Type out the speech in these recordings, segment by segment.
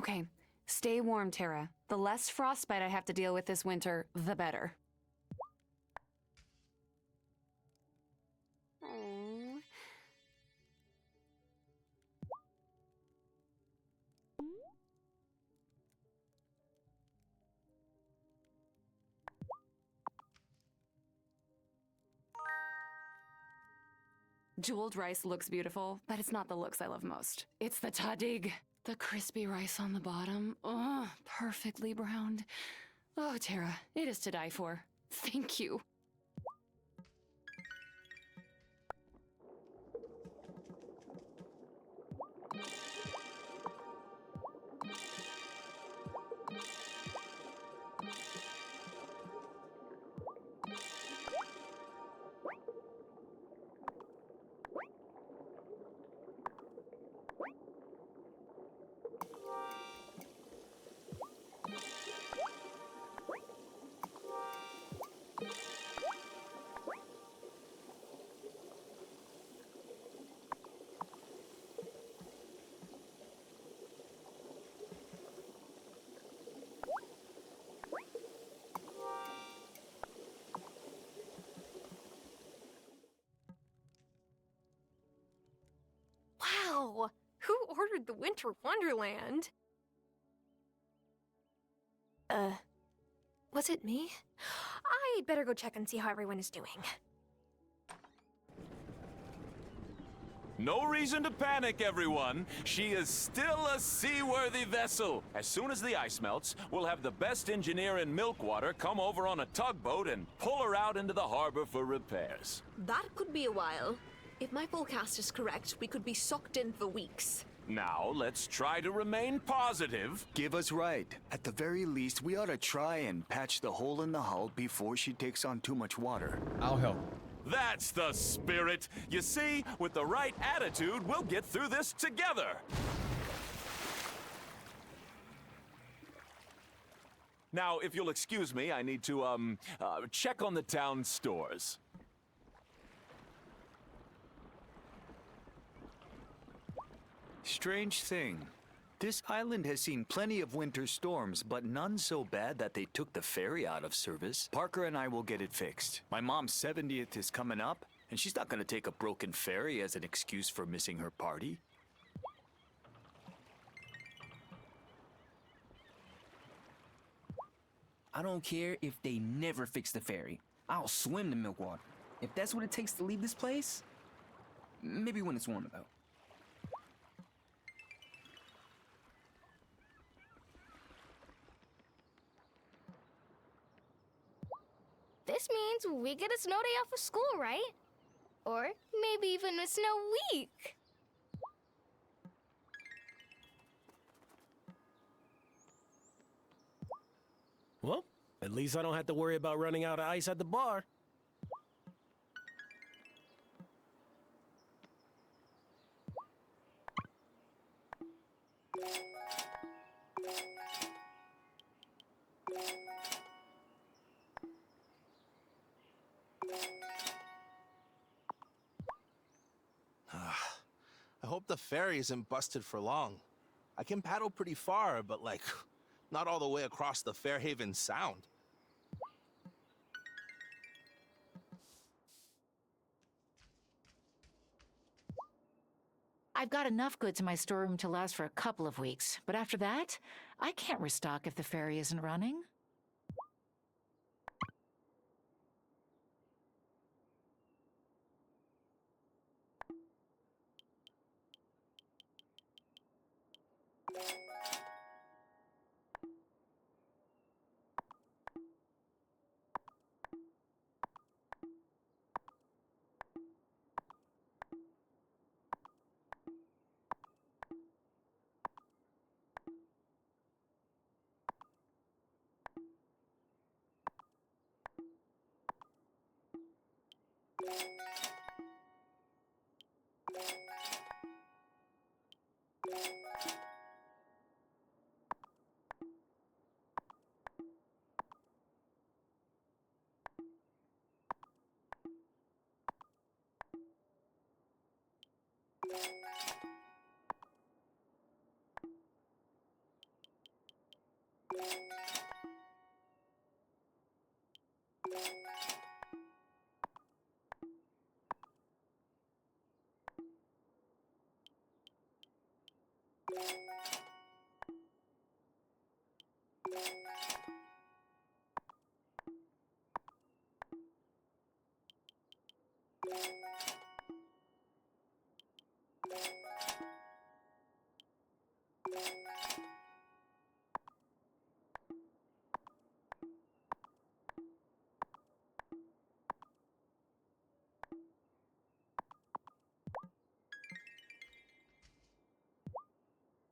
Okay, stay warm, Tara. The less frostbite I have to deal with this winter, the better. Aww. Jeweled rice looks beautiful, but it's not the looks I love most. It's the tadig. The crispy rice on the bottom. Oh, perfectly browned. Oh, Tara, it is to die for. Thank you. Wow! Who ordered the Winter Wonderland? Was it me? I'd better go check and see how everyone is doing. No reason to panic, everyone. She is still a seaworthy vessel. As soon as the ice melts, we'll have the best engineer in Milkwater come over on a tugboat and pull her out into the harbor for repairs. That could be a while. If my forecast is correct, we could be sucked in for weeks. Now, let's try to remain positive. Give us right. At the very least, we ought to try and patch the hole in the hull before she takes on too much water. I'll help. That's the spirit. You see, with the right attitude, we'll get through this together. Now, if you'll excuse me, I need to, check on the town stores. Strange thing. This island has seen plenty of winter storms, but none so bad that they took the ferry out of service. Parker and I will get it fixed. My mom's 70th is coming up, and she's not going to take a broken ferry as an excuse for missing her party. I don't care if they never fix the ferry. I'll swim to Milkwater. If that's what it takes to leave this place, maybe when it's warmer, though. This means we get a snow day off of school, right? Or maybe even a snow week. Well, at least I don't have to worry about running out of ice at the bar. I hope the ferry isn't busted for long. I can paddle pretty far, but like, not all the way across the Fairhaven Sound. I've got enough goods in my storeroom to last for a couple of weeks, but after that, I can't restock if the ferry isn't running.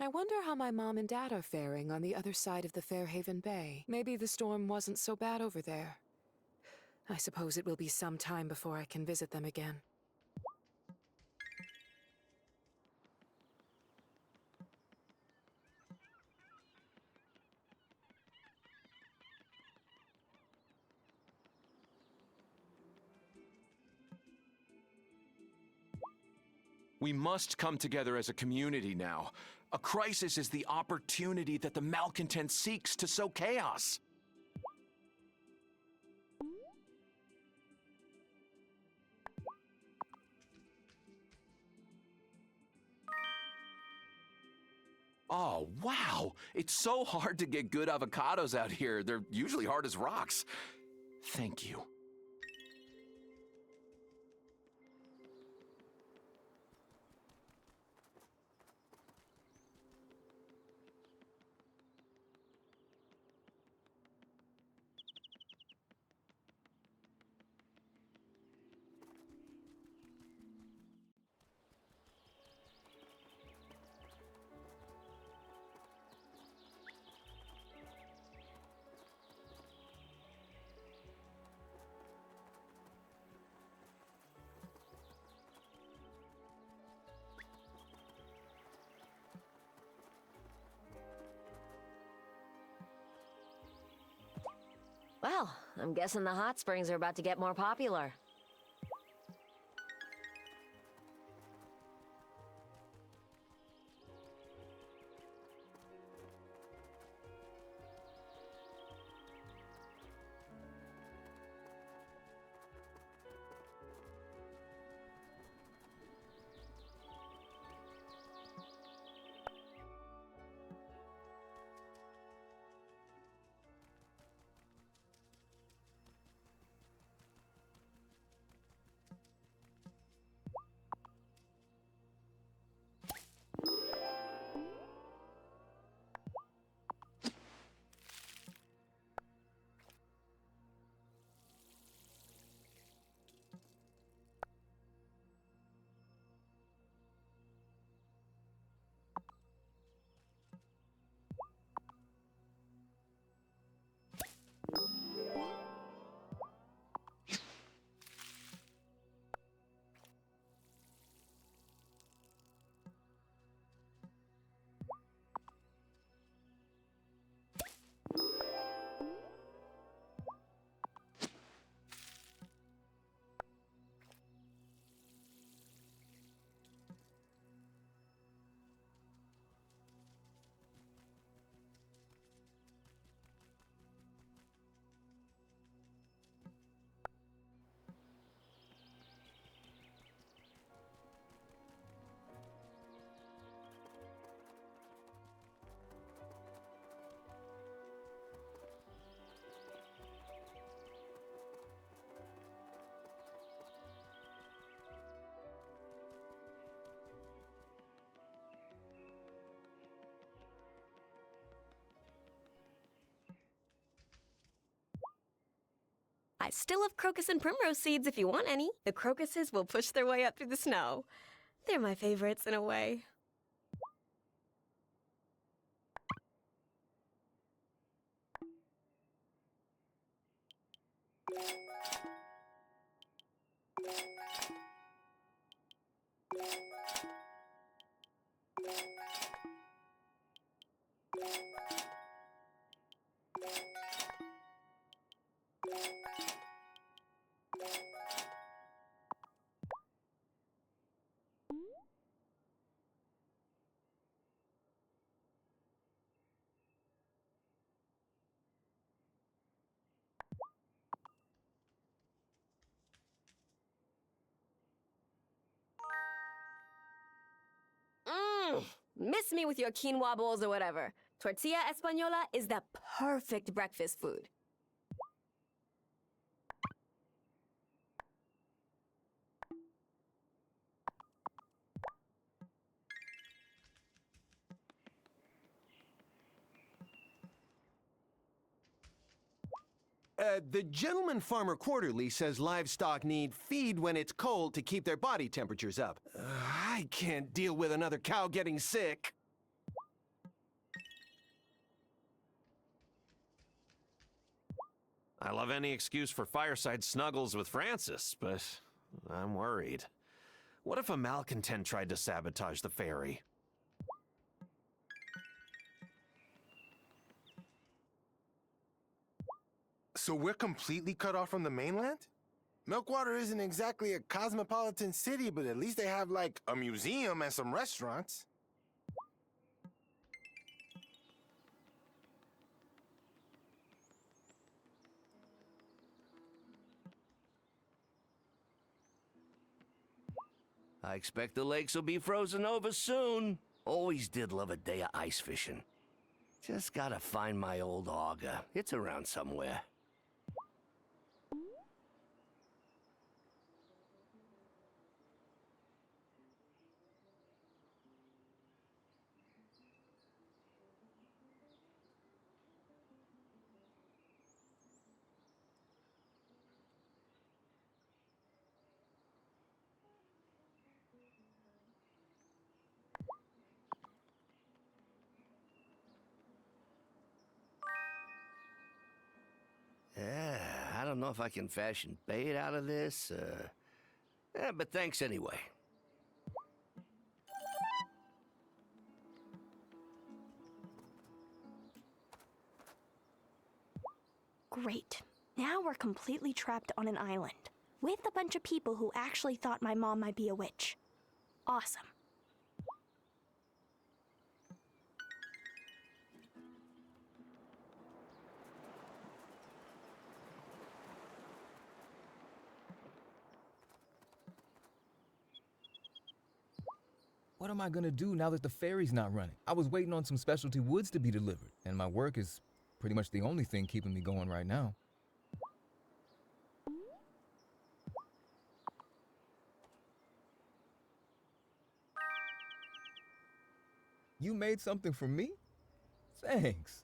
I wonder how my mom and dad are faring on the other side of the Fairhaven Bay. Maybe the storm wasn't so bad over there. I suppose it will be some time before I can visit them again. We must come together as a community now. A crisis is the opportunity that the malcontent seeks to sow chaos. Oh, wow! It's so hard to get good avocados out here. They're usually hard as rocks. Thank you. Well, I'm guessing the hot springs are about to get more popular. I still have crocus and primrose seeds if you want any. The crocuses will push their way up through the snow. They're my favorites in a way. Miss me with your quinoa bowls or whatever. Tortilla española is the perfect breakfast food. The Gentleman Farmer Quarterly says livestock need feed when it's cold to keep their body temperatures up. I can't deal with another cow getting sick. I love any excuse for fireside snuggles with Francis, but I'm worried. What if a malcontent tried to sabotage the ferry? So we're completely cut off from the mainland? Milkwater isn't exactly a cosmopolitan city, but at least they have, like, a museum and some restaurants. I expect the lakes will be frozen over soon. Always did love a day of ice fishing. Just gotta find my old auger. It's around somewhere. Yeah, I don't know if I can fashion bait out of this, but thanks anyway. Great. Now we're completely trapped on an island, with a bunch of people who actually thought my mom might be a witch. Awesome. What am I gonna do now that the ferry's not running? I was waiting on some specialty woods to be delivered, and my work is pretty much the only thing keeping me going right now. You made something for me? Thanks.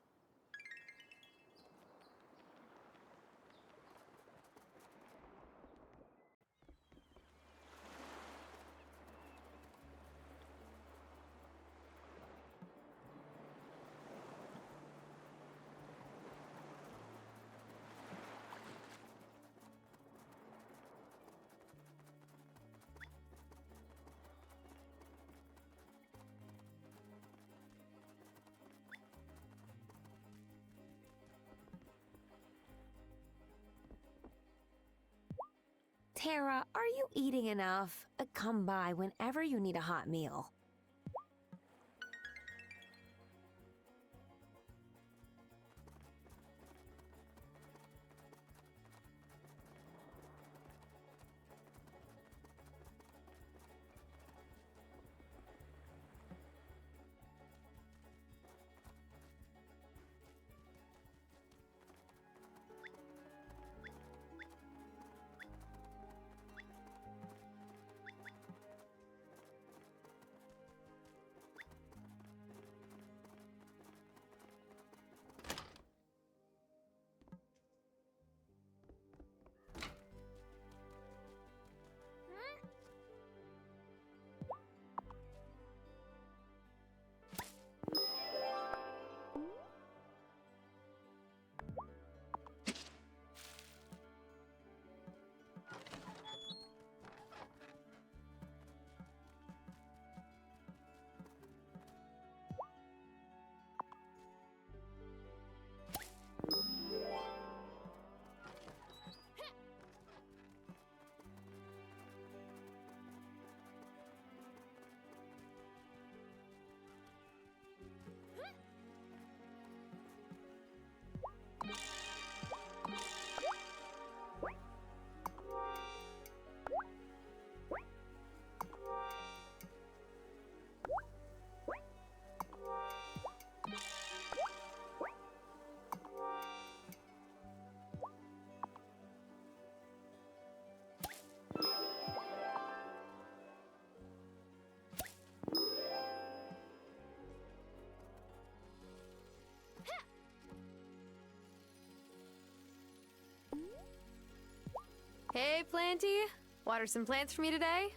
Tara, are you eating enough? Come by whenever you need a hot meal. Hey, Planty. Water some plants for me today?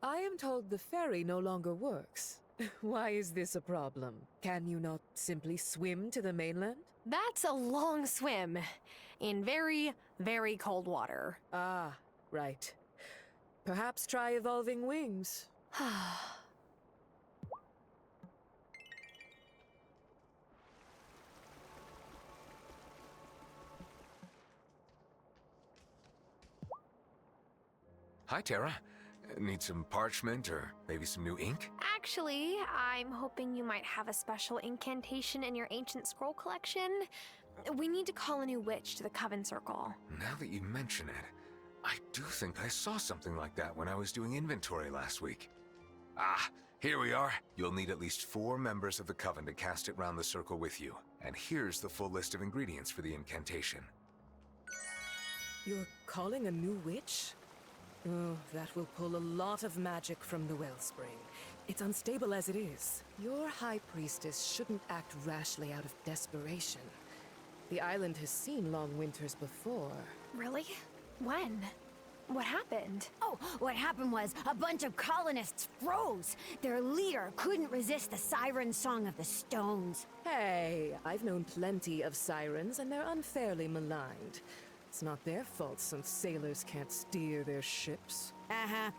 I am told the ferry no longer works. Why is this a problem? Can you not simply swim to the mainland? That's a long swim. In very, very cold water. Ah, right. Perhaps try evolving wings. Hi, Tara. Need some parchment or maybe some new ink? Actually, I'm hoping you might have a special incantation in your ancient scroll collection. We need to call a new witch to the Coven Circle. Now that you mention it, I do think I saw something like that when I was doing inventory last week. Ah, here we are. You'll need at least 4 members of the Coven to cast it round the circle with you. And here's the full list of ingredients for the incantation. You're calling a new witch? Oh, that will pull a lot of magic from the wellspring. It's unstable as it is. Your high priestess shouldn't act rashly out of desperation. The island has seen long winters before. Really? When? What happened? Oh, what happened was a bunch of colonists froze. Their leader couldn't resist the siren song of the stones. Hey, I've known plenty of sirens, and they're unfairly maligned. It's not their fault some sailors can't steer their ships.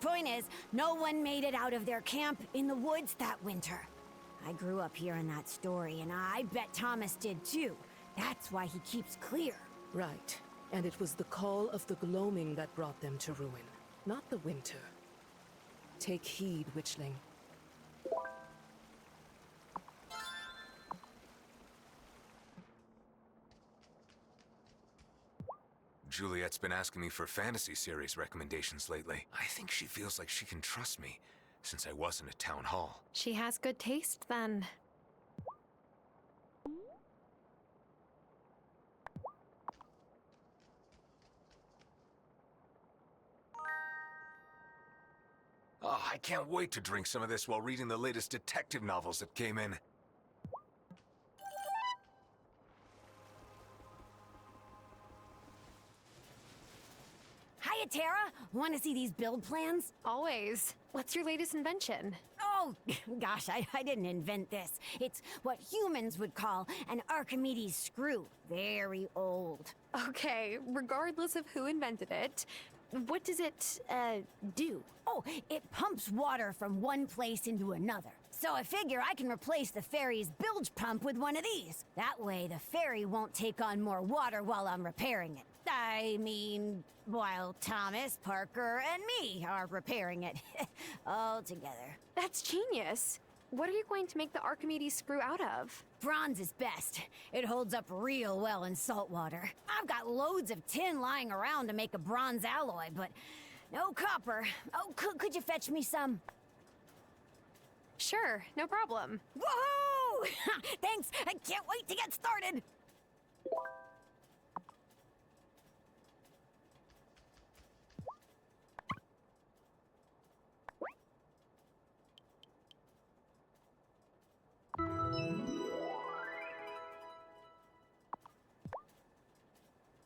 Point is, no one made it out of their camp in the woods that winter. I grew up hearing that story, and I bet Thomas did too. That's why he keeps clear. Right. And it was the call of the gloaming that brought them to ruin, not the winter. Take heed, witchling. Juliet's been asking me for fantasy series recommendations lately. I think she feels like she can trust me, since I wasn't at town hall. She has good taste, then. Oh, I can't wait to drink some of this while reading the latest detective novels that came in. Hiya, Tara. Want to see these build plans? Always. What's your latest invention? Oh, gosh, I didn't invent this. It's what humans would call an Archimedes screw. Very old. Okay, regardless of who invented it, what does it, do? Oh, it pumps water from one place into another. So I figure I can replace the ferry's bilge pump with one of these. That way the ferry won't take on more water while I'm repairing it. I mean, while Thomas, Parker, and me are repairing it. All together. That's genius. What are you going to make the Archimedes screw out of? Bronze is best. It holds up real well in salt water. I've got loads of tin lying around to make a bronze alloy, but no copper. Oh, could you fetch me some? Sure, no problem. Woohoo! Thanks, I can't wait to get started!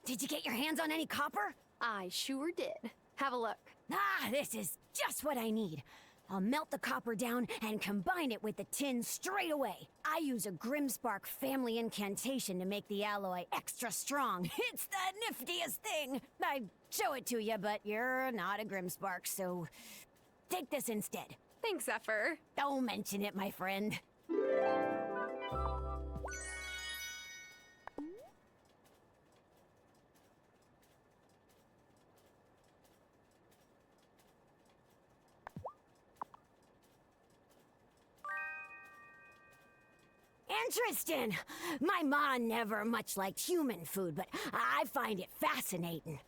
Did you get your hands on any copper? I sure did. Have a look. Ah, this is just what I need. I'll melt the copper down and combine it with the tin straight away. I use a Grimspark family incantation to make the alloy extra strong. It's the niftiest thing. I'd show it to you, but you're not a Grimspark, so take this instead. Thanks, Zephyr. Don't mention it, my friend. Interesting. My ma never much liked human food, but I find it fascinating.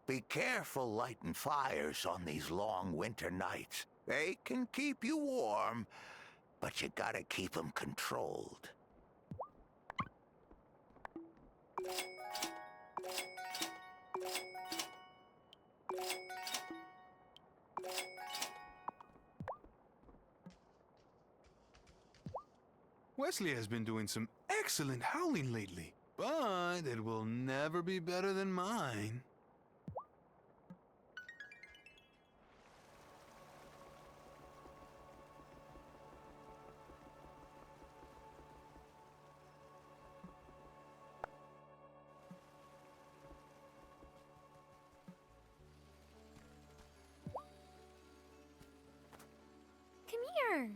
Be careful lighting fires on these long winter nights. They can keep you warm, but you gotta keep them controlled. Wesley has been doing some excellent howling lately, but it will never be better than mine. Come here.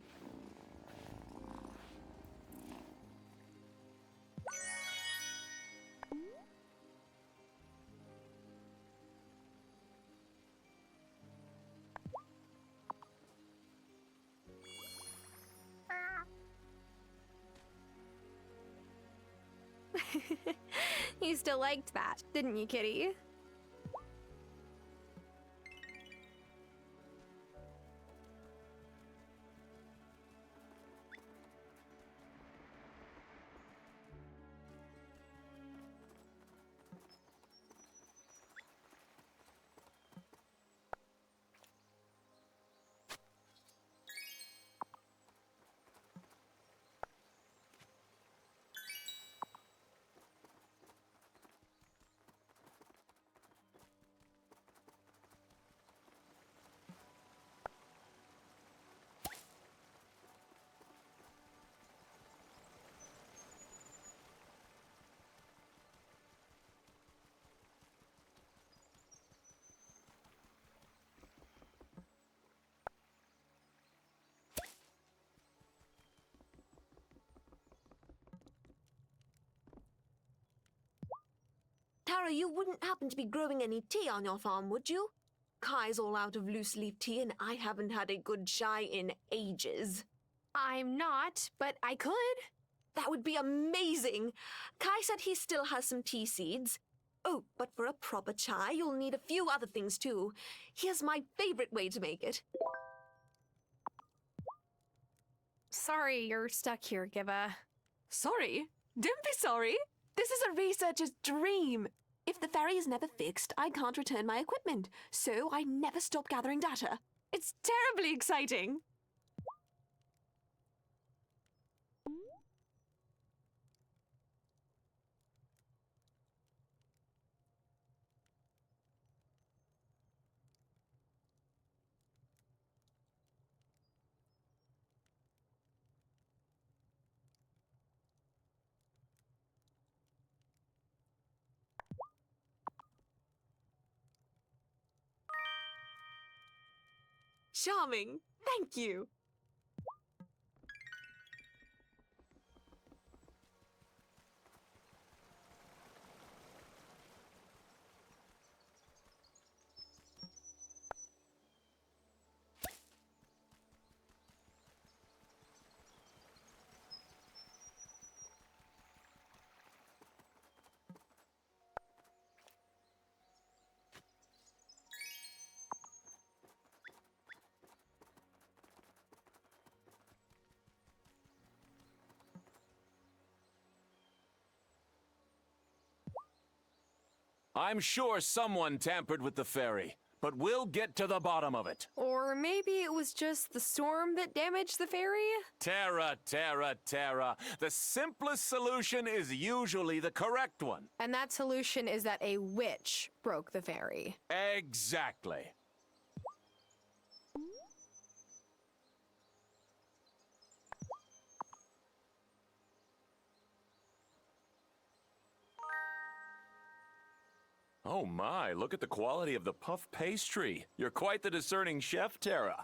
You still liked that, didn't you, kitty? Tara, you wouldn't happen to be growing any tea on your farm, would you? Kai's all out of loose leaf tea, and I haven't had a good chai in ages. I'm not, but I could. That would be amazing. Kai said he still has some tea seeds. Oh, but for a proper chai, you'll need a few other things too. Here's my favorite way to make it. Sorry you're stuck here, Giva. Sorry? Don't be sorry. This is a researcher's dream. If the ferry is never fixed, I can't return my equipment, so I never stop gathering data. It's terribly exciting. Charming. Thank you. I'm sure someone tampered with the ferry, but we'll get to the bottom of it. Or maybe it was just the storm that damaged the ferry? Tara, Tara, Tara. The simplest solution is usually the correct one. And that solution is that a witch broke the ferry. Exactly. Oh my, look at the quality of the puff pastry. You're quite the discerning chef, Tara.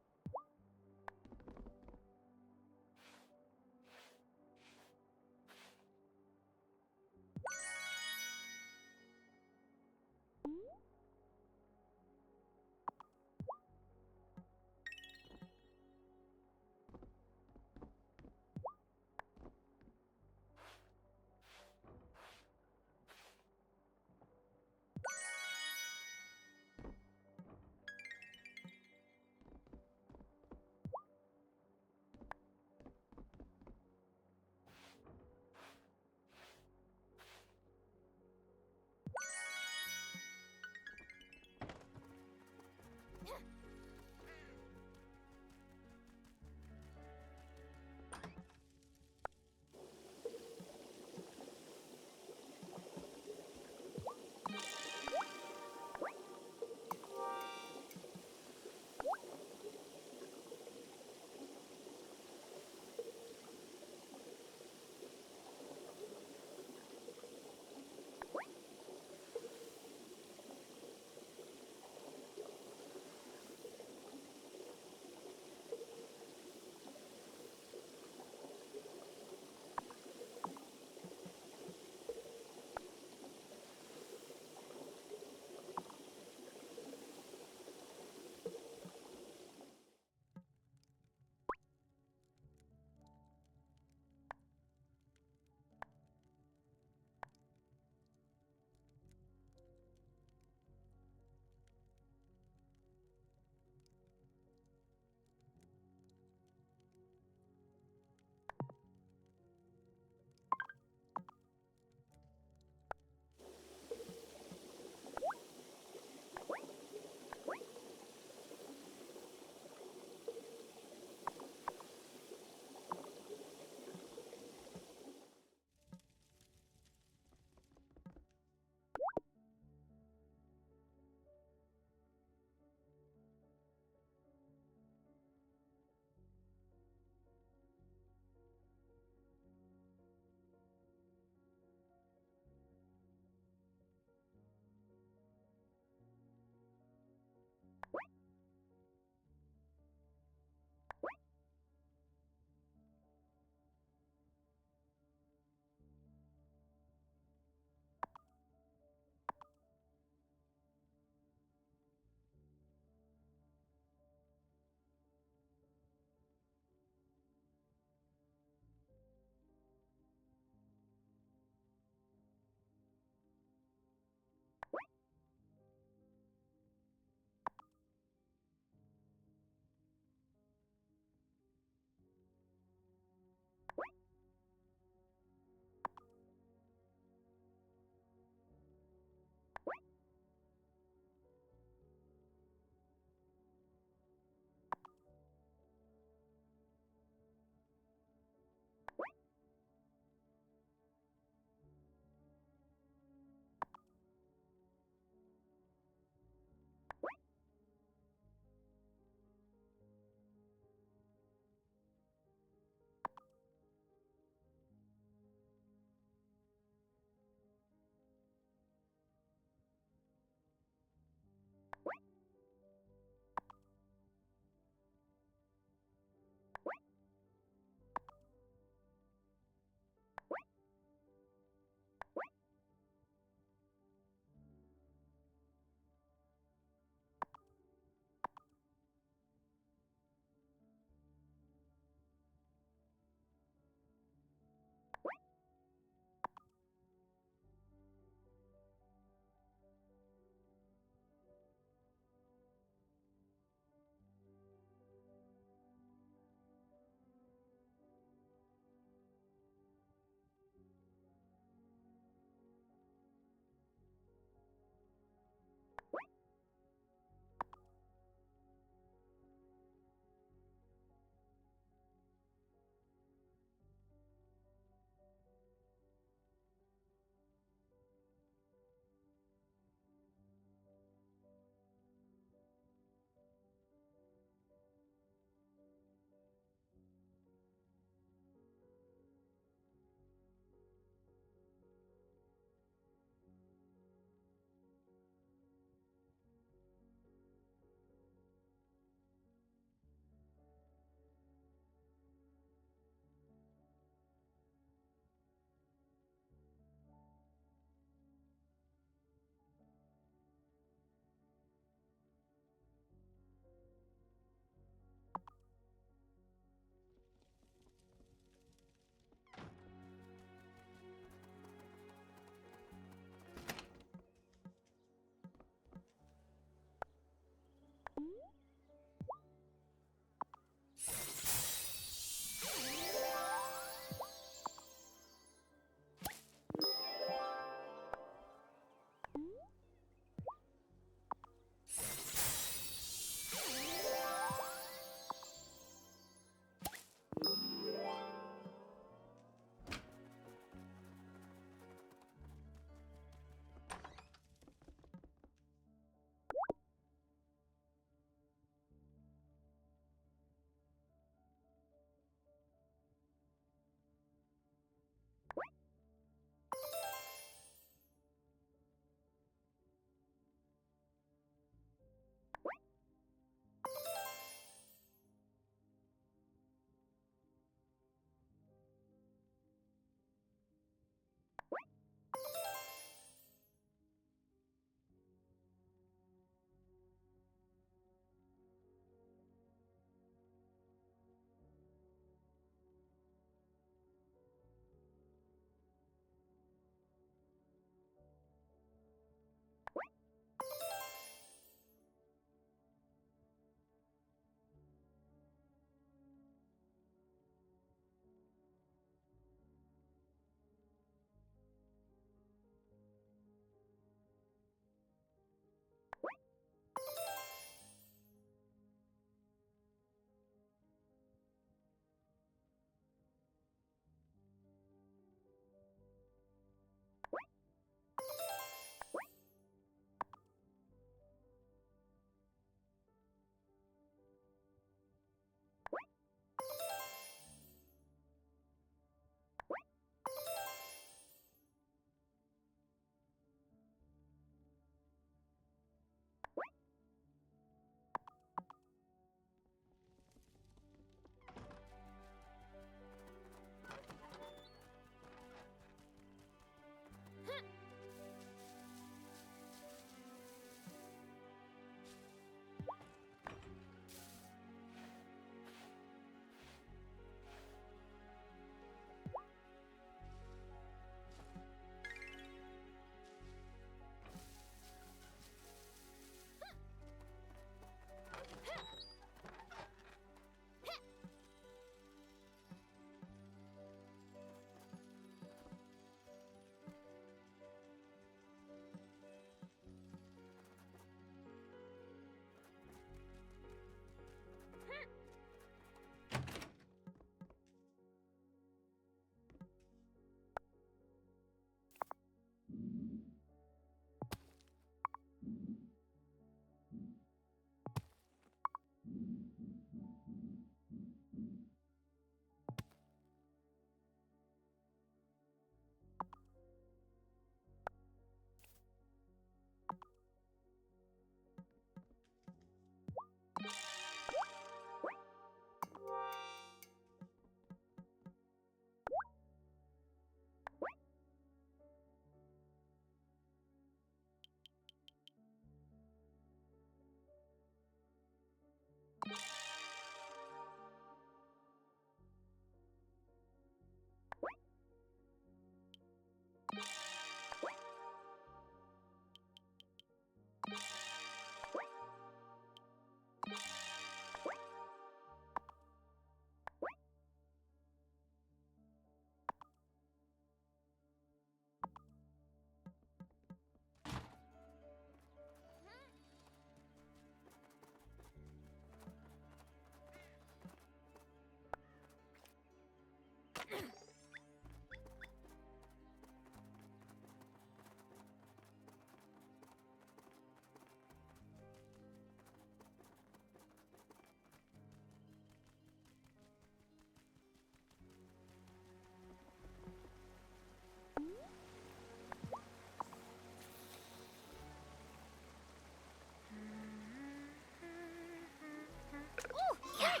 Oh, yes!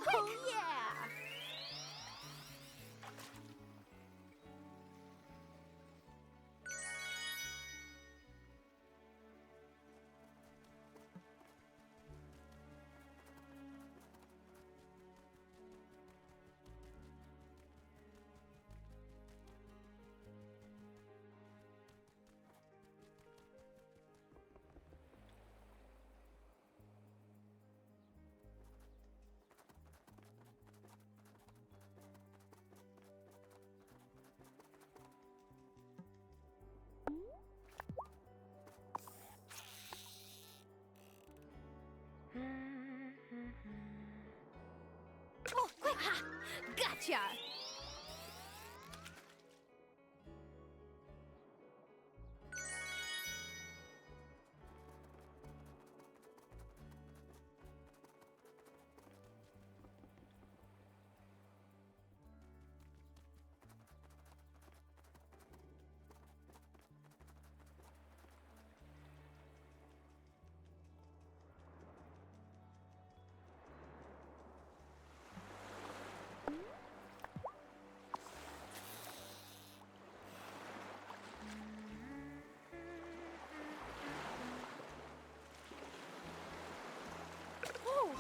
Oh, yeah! Oh, quick! Ha! Gotcha!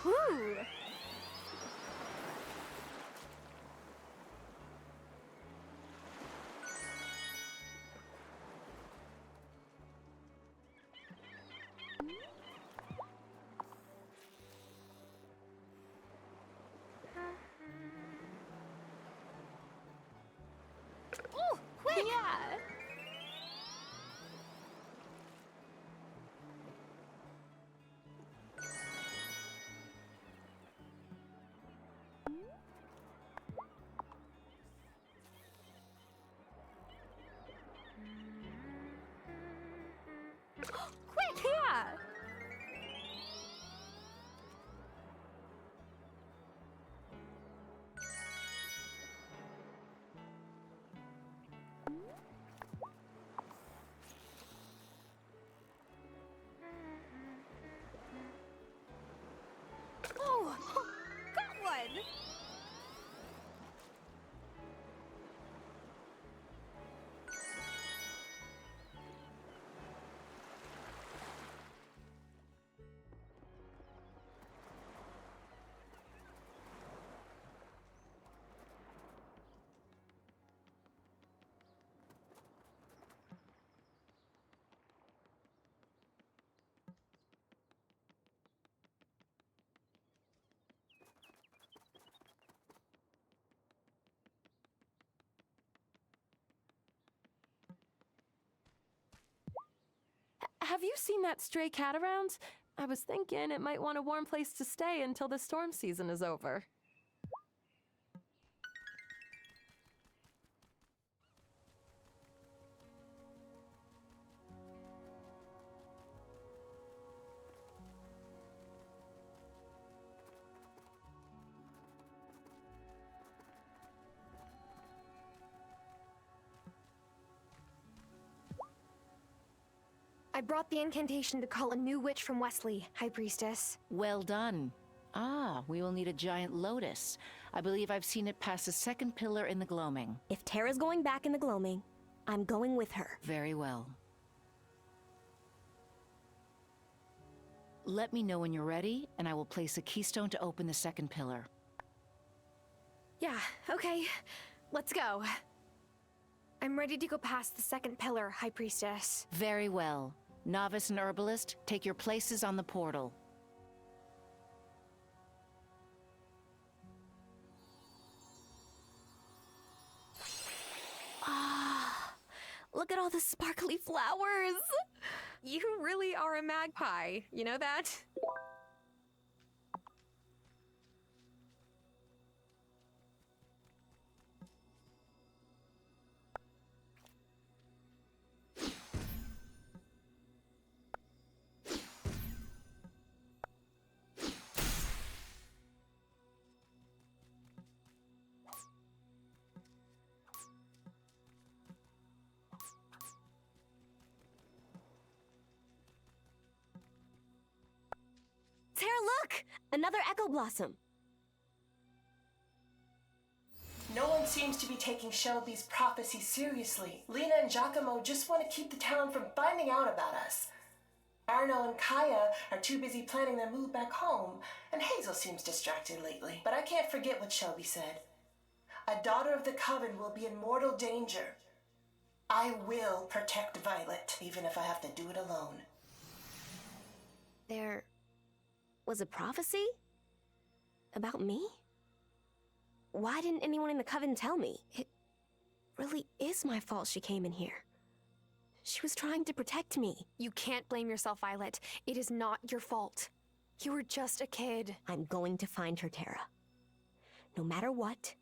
Woohoo! Oh, quick! Yeah! Quick! Yeah! Oh! Got one! Have you seen that stray cat around? I was thinking it might want a warm place to stay until the storm season is over. I brought the incantation to call a new witch from Wesley, High Priestess. Well done. Ah, we will need a giant lotus. I believe I've seen it past the second pillar in the gloaming. If Tara's going back in the gloaming, I'm going with her. Very well. Let me know when you're ready, and I will place a keystone to open the second pillar. Yeah, okay. Let's go. I'm ready to go past the second pillar, High Priestess. Very well. Novice and Herbalist, take your places on the portal. Ah, look at all the sparkly flowers. You really are a magpie, you know that? Tara, look! Another Echo Blossom. No one seems to be taking Shelby's prophecy seriously. Lena and Giacomo just want to keep the town from finding out about us. Arno and Kaya are too busy planning their move back home, and Hazel seems distracted lately. But I can't forget what Shelby said. A daughter of the Coven will be in mortal danger. I will protect Violet, even if I have to do it alone. There was a prophecy? About me? Why didn't anyone in the Coven tell me? It really is my fault she came in here. She was trying to protect me. You can't blame yourself, Violet. It is not your fault. You were just a kid. I'm going to find her, Tara. No matter what,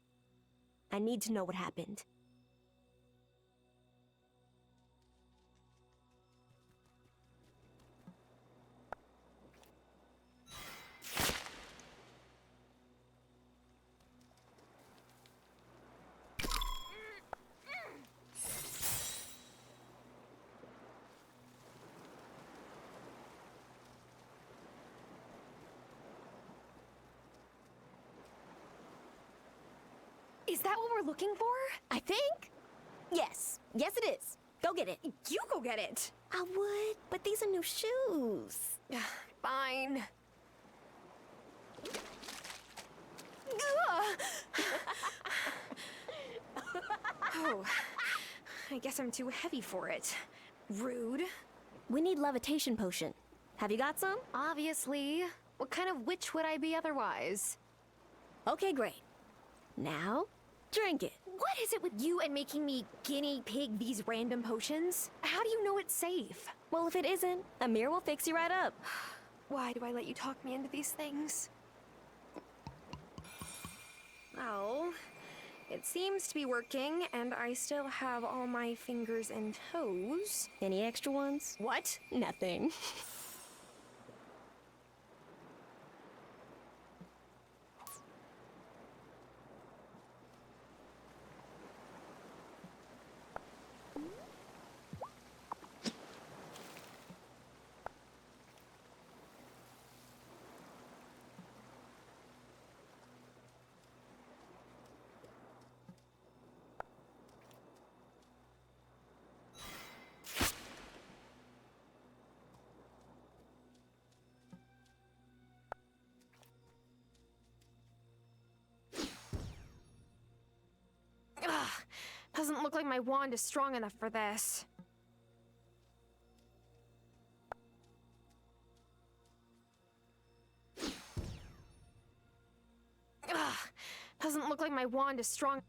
I need to know what happened. Is that what we're looking for? I think. Yes. Yes, it is. Go get it. You go get it. I would, but these are new shoes. Fine. Oh, I guess I'm too heavy for it. Rude. We need levitation potion. Have you got some? Obviously. What kind of witch would I be otherwise? Okay, great. Now, drink it. What is it with you and making me guinea pig these random potions? How do you know it's safe? Well, if it isn't, Amir will fix you right up. Why do I let you talk me into these things? Well, it seems to be working, and I still have all my fingers and toes. Any extra ones? What? Nothing. Doesn't look like my wand is strong enough for this. Doesn't look like my wand is strong.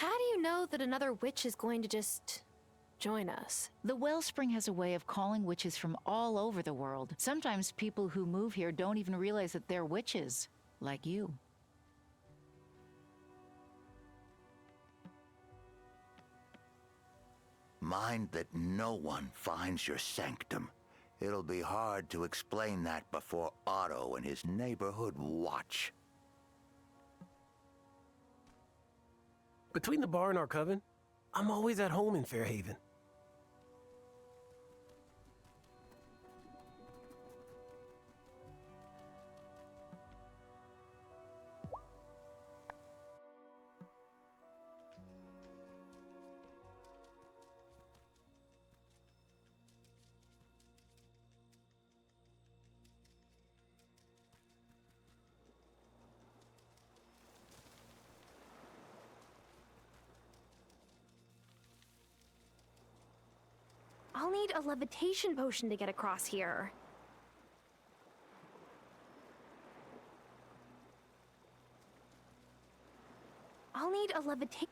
How do you know that another witch is going to just join us. The wellspring has a way of calling witches from all over the world. Sometimes people who move here don't even realize that they're witches, like you. Mind that no one finds your sanctum. It'll be hard to explain that before Otto and his neighborhood watch. Between the bar and our coven, I'm always at home in Fairhaven. I'll need a levitation potion to get across here. I'll need a levitation.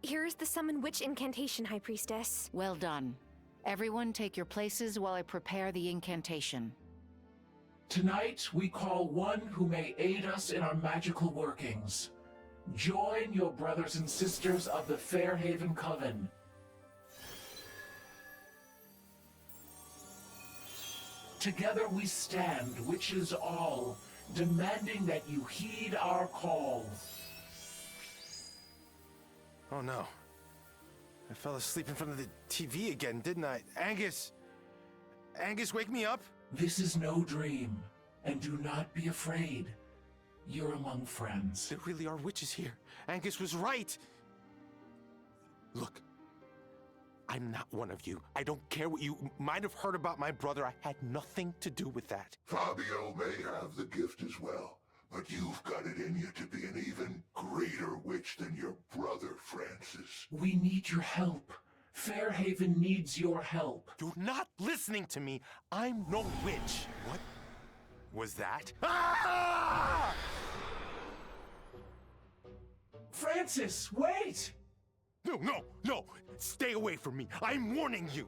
Here's the Summon Witch incantation, High Priestess. Well done. Everyone take your places while I prepare the incantation. Tonight, we call one who may aid us in our magical workings. Join your brothers and sisters of the Fairhaven Coven. Together we stand, witches all, demanding that you heed our call. Oh no. I fell asleep in front of the TV again, didn't I? Angus! Angus, wake me up! This is no dream, and do not be afraid. You're among friends. There really are witches here. Angus was right! Look, I'm not one of you. I don't care what you might have heard about my brother. I had nothing to do with that. Fabio may have the gift as well, but you've got it in you to be an even greater witch than your brother, Francis. We need your help. Fairhaven needs your help. You're not listening to me. I'm no witch. What was that? Ah! Francis, wait! No, no, no! Stay away from me. I'm warning you.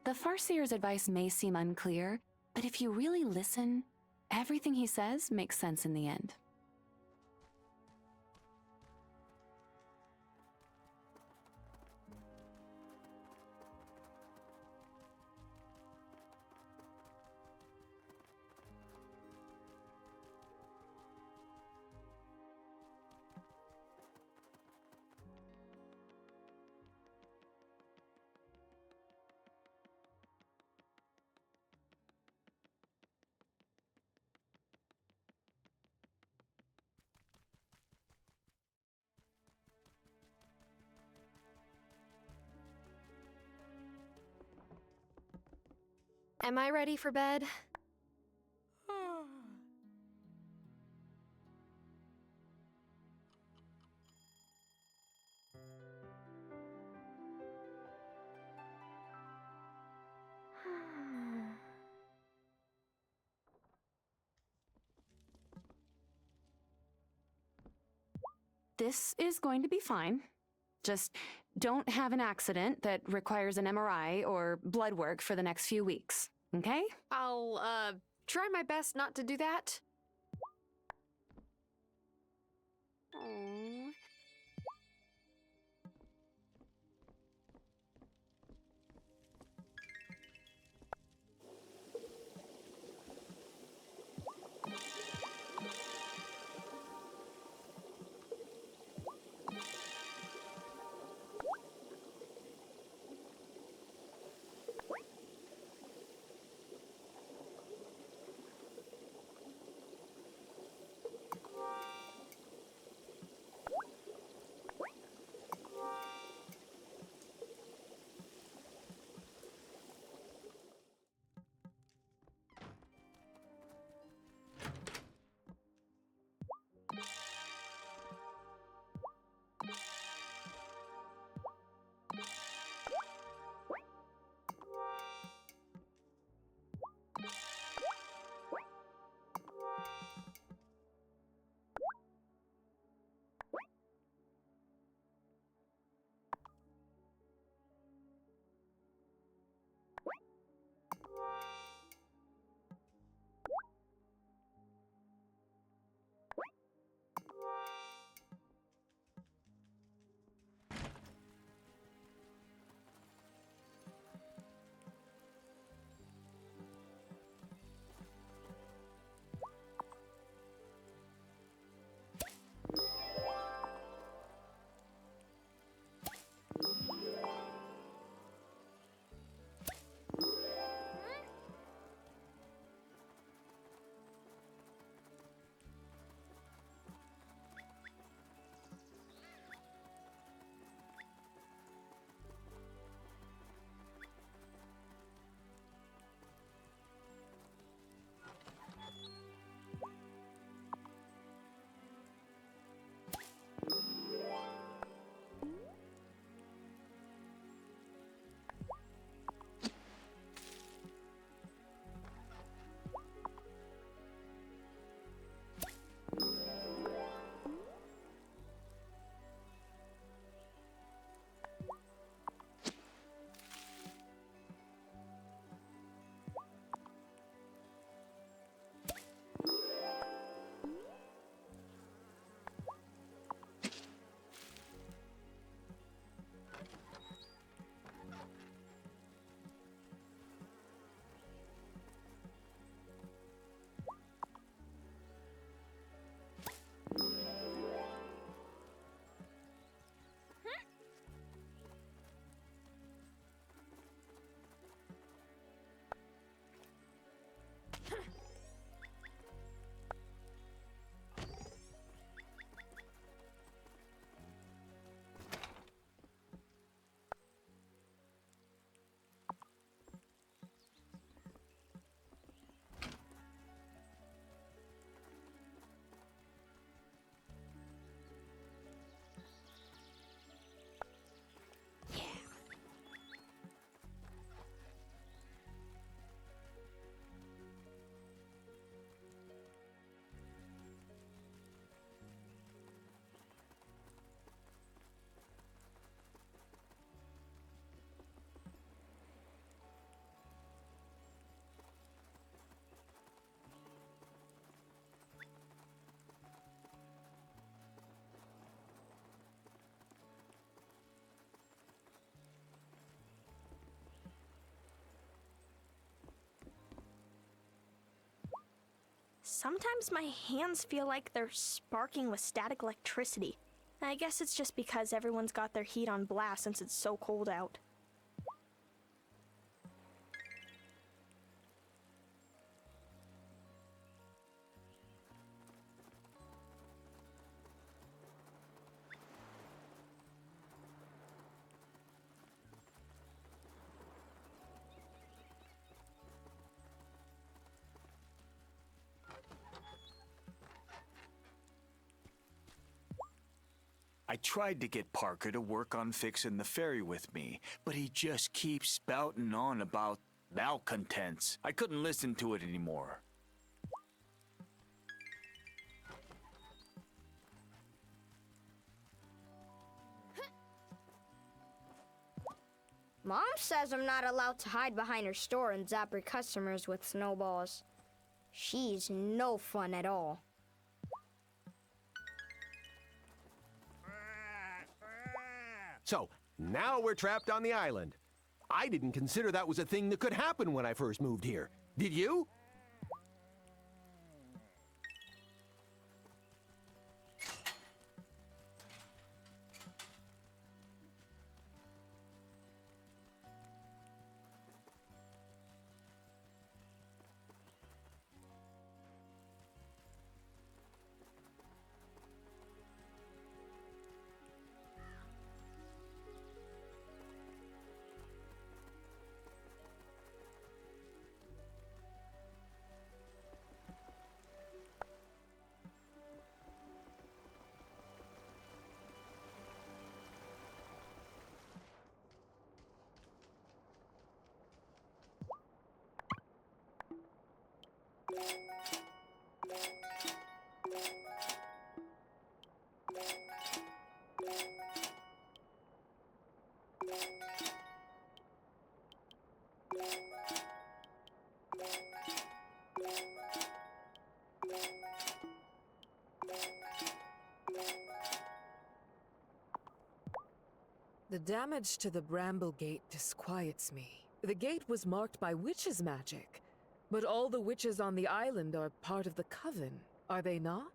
The Farseer's advice may seem unclear, But if you really listen, everything he says makes sense in the end. Am I ready for bed? This is going to be fine. Just don't have an accident that requires an MRI or blood work for the next few weeks, okay? I'll, try my best not to do that. Aww. Sometimes my hands feel like they're sparking with static electricity. I guess it's just because everyone's got their heat on blast since it's so cold out. I tried to get Parker to work on fixing the ferry with me, but he just keeps spouting on about malcontents. I couldn't listen to it anymore. Mom says I'm not allowed to hide behind her store and zap her customers with snowballs. She's no fun at all. So, now we're trapped on the island. I didn't consider that was a thing that could happen when I first moved here. Did you? The damage to the Bramble Gate disquiets me. The gate was marked by witches' magic, but all the witches on the island are part of the Coven, are they not?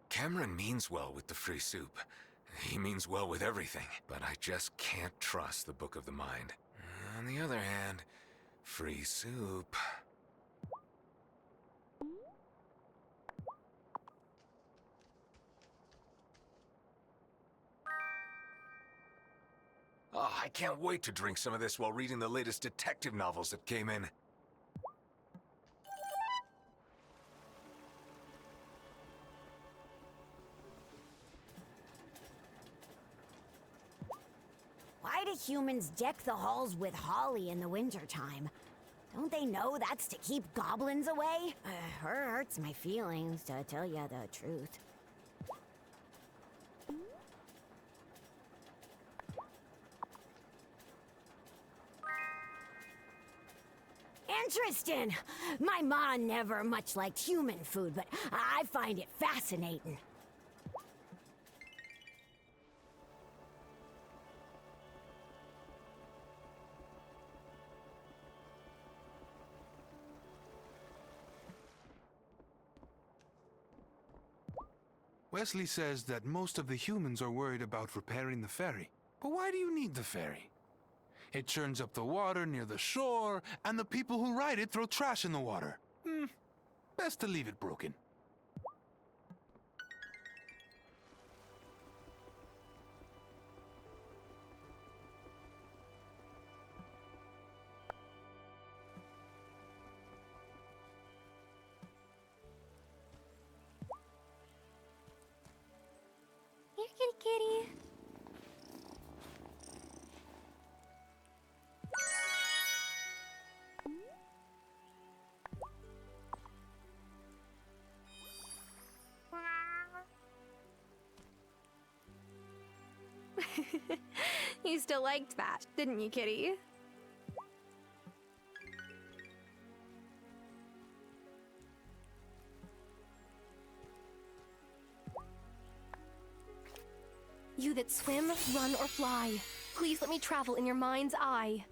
Cameron means well with the free soup. He means well with everything, but I just can't trust the Book of the Mind. On the other hand, free soup... Oh, I can't wait to drink some of this while reading the latest detective novels that came in. Why do humans deck the halls with holly in the wintertime? Don't they know that's to keep goblins away? Hurts my feelings, to tell you the truth. Interesting. My ma never much liked human food, but I find it fascinating. Wesley says that most of the humans are worried about repairing the ferry. But why do you need the ferry? It churns up the water near the shore, and the people who ride it throw trash in the water. Best to leave it broken. Here, kitty kitty. You still liked that, didn't you, kitty? You that swim, run, or fly, please let me travel in your mind's eye.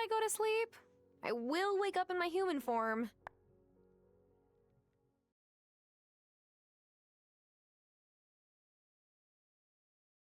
I go to sleep, I will wake up in my human form.